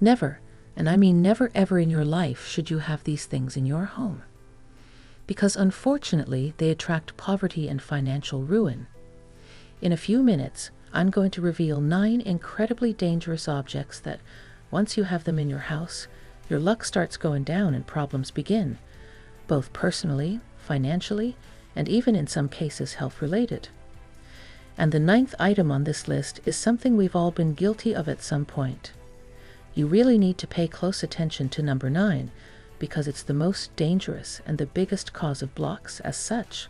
Never, and I mean never ever in your life should you have these things in your home. Because unfortunately, they attract poverty and financial ruin. In a few minutes, I'm going to reveal 9 incredibly dangerous objects that, once you have them in your house, your luck starts going down and problems begin, both personally, financially, and even in some cases health-related. And the 9th item on this list is something we've all been guilty of at some point. You really need to pay close attention to number 9, because it's the most dangerous and the biggest cause of blocks as such.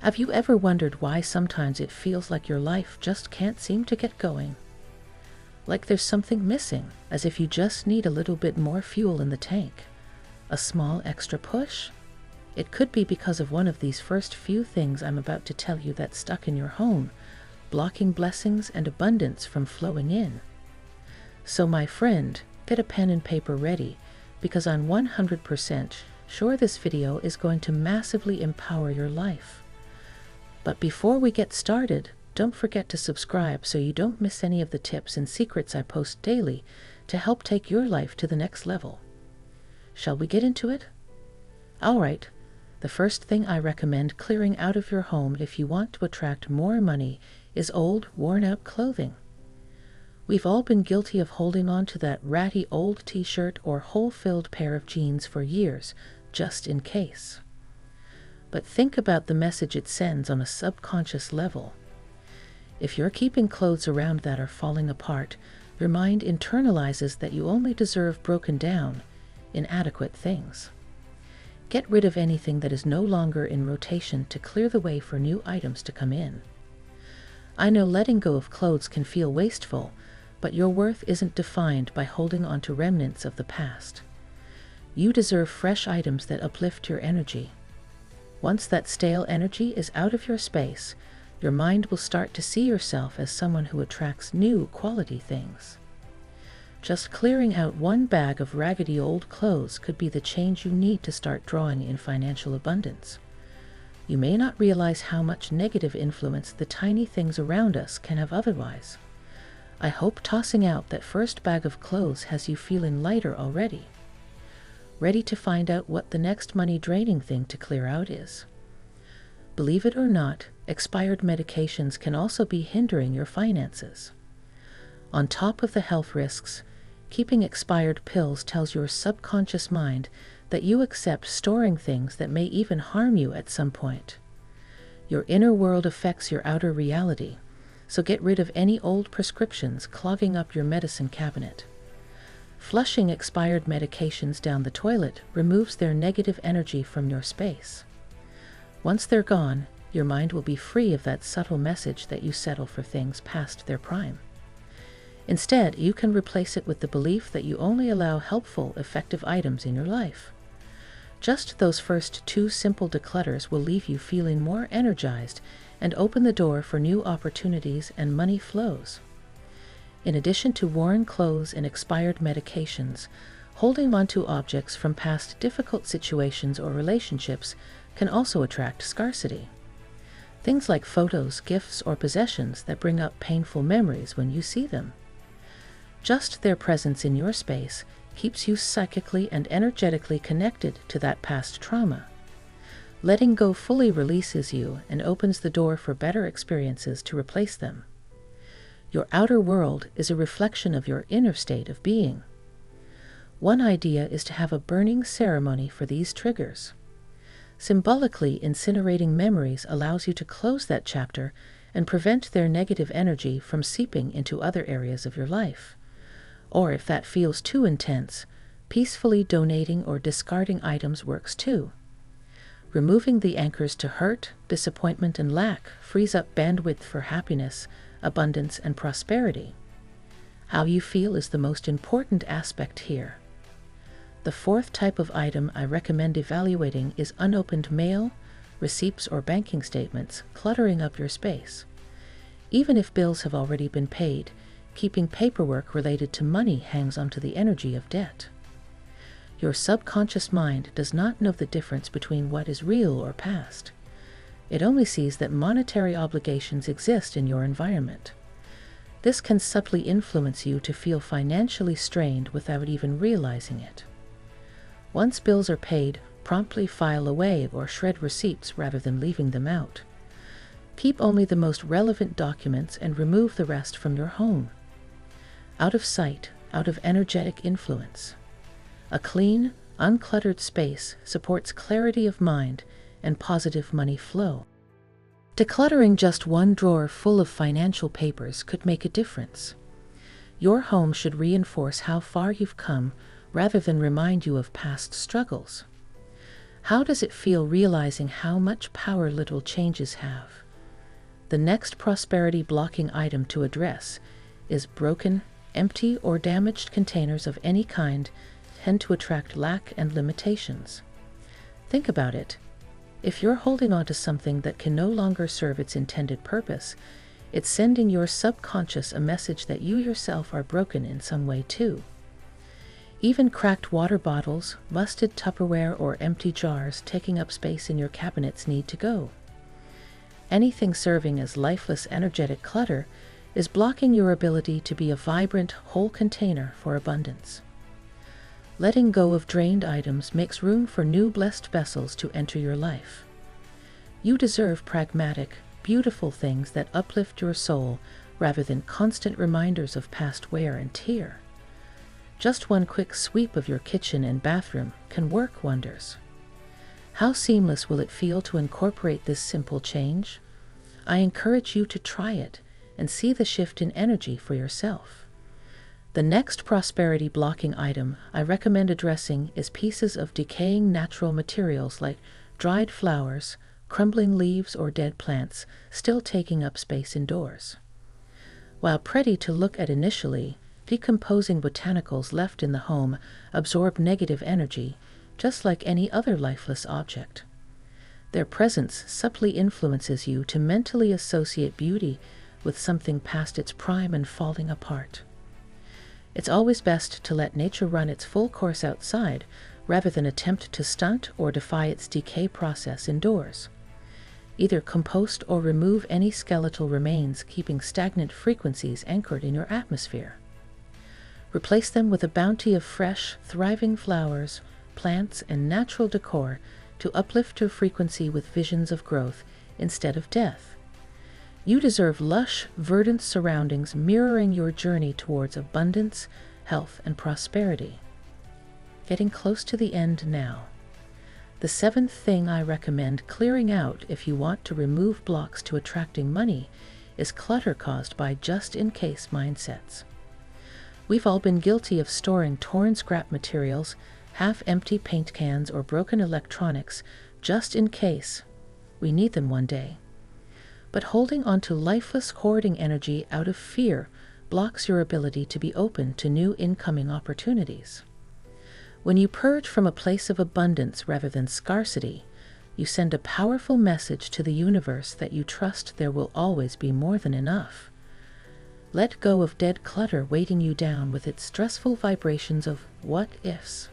Have you ever wondered why sometimes it feels like your life just can't seem to get going? Like there's something missing, as if you just need a little bit more fuel in the tank. A small extra push? It could be because of one of these first few things I'm about to tell you that's stuck in your home, blocking blessings and abundance from flowing in. So my friend, get a pen and paper ready, because I'm 100% sure this video is going to massively empower your life. But before we get started, don't forget to subscribe so you don't miss any of the tips and secrets I post daily to help take your life to the next level. Shall we get into it? Alright, the first thing I recommend clearing out of your home if you want to attract more money is old, worn-out clothing. We've all been guilty of holding on to that ratty old t-shirt or hole-filled pair of jeans for years, just in case. But think about the message it sends on a subconscious level. If you're keeping clothes around that are falling apart, your mind internalizes that you only deserve broken down, inadequate things. Get rid of anything that is no longer in rotation to clear the way for new items to come in. I know letting go of clothes can feel wasteful, but your worth isn't defined by holding on to remnants of the past. You deserve fresh items that uplift your energy. Once that stale energy is out of your space, your mind will start to see yourself as someone who attracts new quality things. Just clearing out one bag of raggedy old clothes could be the change you need to start drawing in financial abundance. You may not realize how much negative influence the tiny things around us can have otherwise. I hope tossing out that first bag of clothes has you feeling lighter already. Ready to find out what the next money-draining thing to clear out is. Believe it or not, expired medications can also be hindering your finances. On top of the health risks, keeping expired pills tells your subconscious mind that you accept storing things that may even harm you at some point. Your inner world affects your outer reality, so get rid of any old prescriptions clogging up your medicine cabinet. Flushing expired medications down the toilet removes their negative energy from your space. Once they're gone, your mind will be free of that subtle message that you settle for things past their prime. Instead, you can replace it with the belief that you only allow helpful, effective items in your life. Just those first 2 simple declutters will leave you feeling more energized and open the door for new opportunities and money flows. In addition to worn clothes and expired medications, holding on to objects from past difficult situations or relationships can also attract scarcity. Things like photos, gifts, or possessions that bring up painful memories when you see them. Just their presence in your space keeps you psychically and energetically connected to that past trauma. Letting go fully releases you and opens the door for better experiences to replace them. Your outer world is a reflection of your inner state of being. One idea is to have a burning ceremony for these triggers. Symbolically incinerating memories allows you to close that chapter and prevent their negative energy from seeping into other areas of your life. Or if that feels too intense, peacefully donating or discarding items works too. Removing the anchors to hurt, disappointment, and lack frees up bandwidth for happiness, abundance, and prosperity. How you feel is the most important aspect here. The 4th type of item I recommend evaluating is unopened mail, receipts, or banking statements cluttering up your space. Even if bills have already been paid, keeping paperwork related to money hangs onto the energy of debt. Your subconscious mind does not know the difference between what is real or past. It only sees that monetary obligations exist in your environment. This can subtly influence you to feel financially strained without even realizing it. Once bills are paid, promptly file away or shred receipts rather than leaving them out. Keep only the most relevant documents and remove the rest from your home. Out of sight, out of energetic influence. A clean, uncluttered space supports clarity of mind and positive money flow. Decluttering just one drawer full of financial papers could make a difference. Your home should reinforce how far you've come rather than remind you of past struggles. How does it feel realizing how much power little changes have? The next prosperity blocking item to address is broken, empty, or damaged containers of any kind tend to attract lack and limitations. Think about it. If you're holding on to something that can no longer serve its intended purpose, it's sending your subconscious a message that you yourself are broken in some way too. Even cracked water bottles, rusted Tupperware, or empty jars taking up space in your cabinets need to go. Anything serving as lifeless, energetic clutter is blocking your ability to be a vibrant, whole container for abundance. Letting go of drained items makes room for new blessed vessels to enter your life. You deserve pragmatic, beautiful things that uplift your soul rather than constant reminders of past wear and tear. Just one quick sweep of your kitchen and bathroom can work wonders. How seamless will it feel to incorporate this simple change? I encourage you to try it and see the shift in energy for yourself. The next prosperity blocking item I recommend addressing is pieces of decaying natural materials like dried flowers, crumbling leaves, or dead plants still taking up space indoors. While pretty to look at initially, decomposing botanicals left in the home absorb negative energy, just like any other lifeless object. Their presence subtly influences you to mentally associate beauty with something past its prime and falling apart. It's always best to let nature run its full course outside rather than attempt to stunt or defy its decay process indoors. Either compost or remove any skeletal remains, keeping stagnant frequencies anchored in your atmosphere. Replace them with a bounty of fresh, thriving flowers, plants, and natural decor to uplift your frequency with visions of growth instead of death. You deserve lush, verdant surroundings mirroring your journey towards abundance, health, and prosperity. Getting close to the end now. The seventh thing I recommend clearing out if you want to remove blocks to attracting money is clutter caused by just-in-case mindsets. We've all been guilty of storing torn scrap materials, half-empty paint cans, or broken electronics just in case we need them one day. But holding on to lifeless, hoarding energy out of fear blocks your ability to be open to new incoming opportunities. When you purge from a place of abundance rather than scarcity, you send a powerful message to the universe that you trust there will always be more than enough. Let go of dead clutter weighting you down with its stressful vibrations of what-ifs.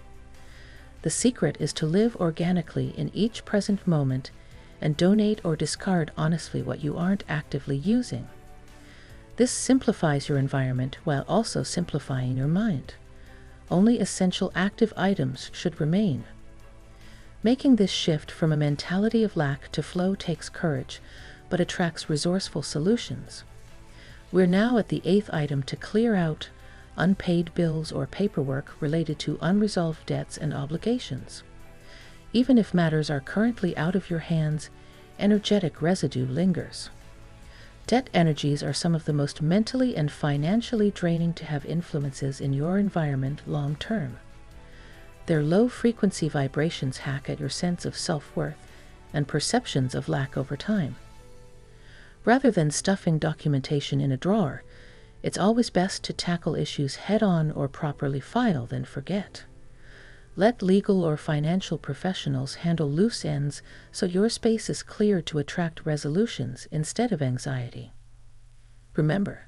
The secret is to live organically in each present moment and donate or discard honestly what you aren't actively using. This simplifies your environment while also simplifying your mind. Only essential active items should remain. Making this shift from a mentality of lack to flow takes courage, but attracts resourceful solutions. We're now at the eighth item to clear out: unpaid bills or paperwork related to unresolved debts and obligations. Even if matters are currently out of your hands, energetic residue lingers. Debt energies are some of the most mentally and financially draining to have influences in your environment long term. Their low-frequency vibrations hack at your sense of self-worth and perceptions of lack over time. Rather than stuffing documentation in a drawer, it's always best to tackle issues head-on or properly file than forget. Let legal or financial professionals handle loose ends so your space is clear to attract resolutions instead of anxiety. Remember,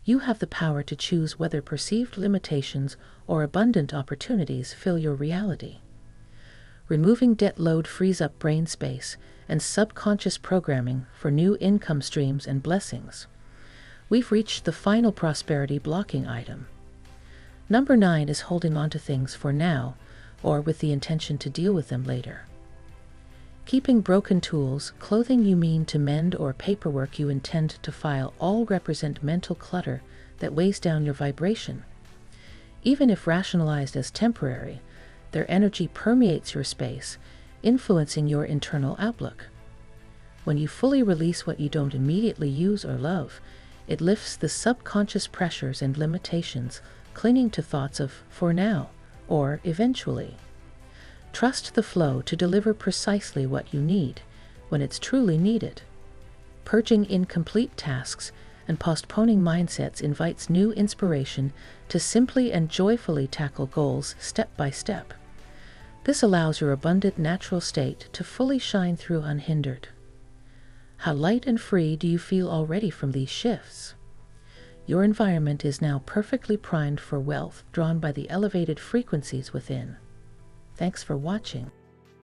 you have the power to choose whether perceived limitations or abundant opportunities fill your reality. Removing debt load frees up brain space and subconscious programming for new income streams and blessings. We've reached the final prosperity blocking item. Number 9 is holding on to things for now, or with the intention to deal with them later. Keeping broken tools, clothing you mean to mend, or paperwork you intend to file all represent mental clutter that weighs down your vibration. Even if rationalized as temporary, their energy permeates your space, influencing your internal outlook. When you fully release what you don't immediately use or love, it lifts the subconscious pressures and limitations clinging to thoughts of for now or eventually. Trust the flow to deliver precisely what you need when it's truly needed. Purging incomplete tasks and postponing mindsets invites new inspiration to simply and joyfully tackle goals step by step. This allows your abundant natural state to fully shine through unhindered. How light and free do you feel already from these shifts? Your environment is now perfectly primed for wealth drawn by the elevated frequencies within. Thanks for watching.